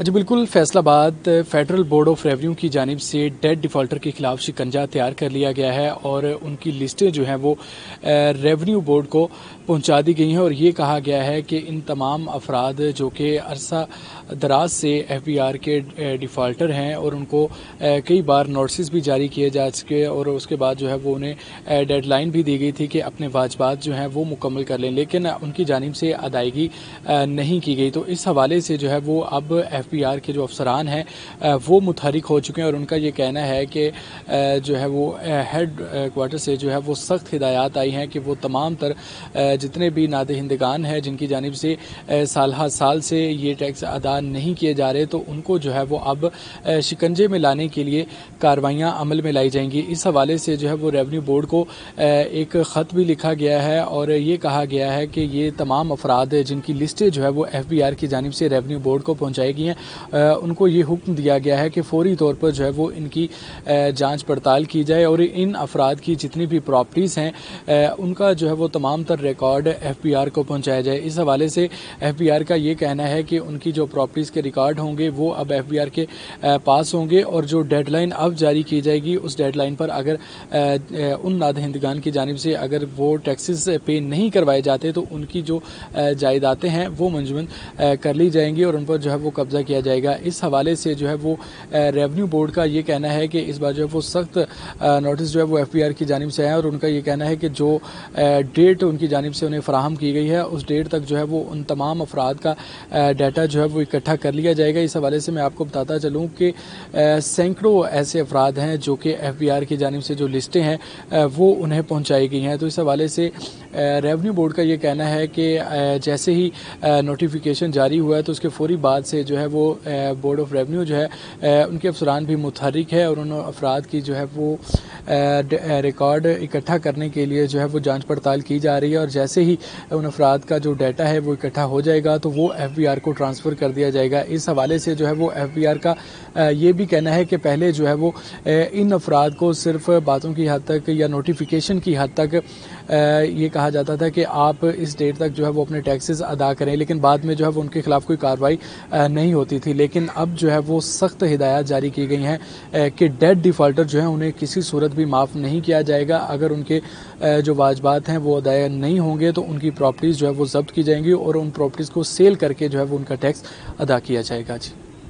जी बिल्कुल, Faisalabad federal board of revenue की जानिब से डेट डिफ़ॉल्टर के खिलाफ शिकंजा तैयार कर लिया गया है और उनकी लिस्टें जो हैं वो रेवेन्यू बोर्ड को पहुंचा दी गई हैं और ये कहा गया है कि इन तमाम अफराद जो कि अरसा दराज से एफबीआर के डिफ़ॉल्टर हैं और उनको कई बार नोटिस भी जारी किए जा चुके और उसके बाद जो है वो उन्हें डेडलाइन भी दी गई थी कि अपने वाजबात जो हैं वो मुकम्मल कर लें, लेकिन उनकी जानिब से अदायगी नहीं की गई। तो इस हवाले से जो है वो अब एफबीआर के जो अफसरान हैं वो मुतहरिक हो चुके हैं और उनका ये कहना है कि जो है वो हेड क्वार्टर से जो है वो सख्त हिदायत आई हैं कि वो तमाम तर जितने भी नादहिंदगान हैं जिनकी जानिब से साल हर साल से ये टैक्स अदा नहीं किए जा रहे, तो उनको जो है वो अब शिकंजे में लाने के लिए कार्रवाइयाँ अमल में लाई जाएंगी। इस हवाले से जो है वो रेवेन्यू बोर्ड को एक ख़त भी लिखा गया है और ये कहा गया है कि ये तमाम अफराद जिनकी लिस्टें जो है वो एफबीआर की जानिब से रेवेन्यू बोर्ड को पहुँचाई गई हैं, उनको ये हुक्म दिया गया है कि फौरी तौर पर जो है वो इनकी जांच पड़ताल की जाए और इन अफराद की जितनी भी प्रॉपर्टीज़ हैं उनका जो है वो तमाम तर रिकॉर्ड एफबीआर को पहुंचाया जाए। इस हवाले से एफबीआर का ये कहना है कि उनकी जो प्रॉपर्टीज़ के रिकॉर्ड होंगे वो अब एफबीआर के पास होंगे और जो डेडलाइन अब जारी की जाएगी उस डेडलाइन पर अगर उन नादहिंदगान की जानिब से अगर वो टैक्सेस पे नहीं करवाए जाते तो उनकी जो जायदादें हैं वो मंजूर कर ली जाएंगी और उन पर जो है वो कब्जा किया जाएगा। इस हवाले से जो है वो रेवेन्यू बोर्ड का ये कहना है कि इस बार जो है वो सख्त नोटिस जो है वो एफबीआर की जानिब से आया और उनका ये कहना है कि जो डेट उनकी जानिब से उन्हें फराहम की गई है उस डेट तक जो है वो उन तमाम अफराद का डाटा जो है वो इकट्ठा कर लिया जाएगा। इस हवाले से मैं आपको बताता चलूँ कि सैकड़ों ऐसे अफराद हैं जो कि एफबीआर की जानिब से जो लिस्टें हैं वो उन्हें पहुँचाई गई हैं। तो इस हवाले से रेवेन्यू बोर्ड का ये कहना है कि जैसे ही नोटिफिकेशन जारी हुआ है तो उसके फौरी बाद से जो है वो बोर्ड ऑफ रेवेन्यू जो है उनके अफसरान भी मुतहरिक है और उन अफराद की जो है वो रिकॉर्ड इकट्ठा करने के लिए जो है वो जांच पड़ताल की जा रही है और जैसे ही उन अफराद का जो डाटा है वो इकट्ठा हो जाएगा तो वो एफबीआर को ट्रांसफ़र कर दिया जाएगा। इस हवाले से जो है वो एफबीआर का ये भी कहना है कि पहले जो है वो इन अफराद को सिर्फ बातों की हद तक या नोटिफिकेशन की हद तक ये कहा जाता था कि आप इस डेट तक जो है वो अपने टैक्सेस अदा करें, लेकिन बाद में जो है वो उनके खिलाफ कोई कार्रवाई नहीं होती थी। लेकिन अब जो है वो सख्त हिदायत जारी की गई हैं कि डेट डिफ़ॉल्टर जो है उन्हें किसी सूरत भी माफ़ नहीं किया जाएगा। अगर उनके जो वाजबात हैं वो अदा नहीं होंगे तो उनकी प्रॉपर्टीज़ जो है वो जब्त की जाएंगी और उन प्रॉपर्टीज़ को सेल करके जो है वो उनका टैक्स अदा किया जाएगा। जी।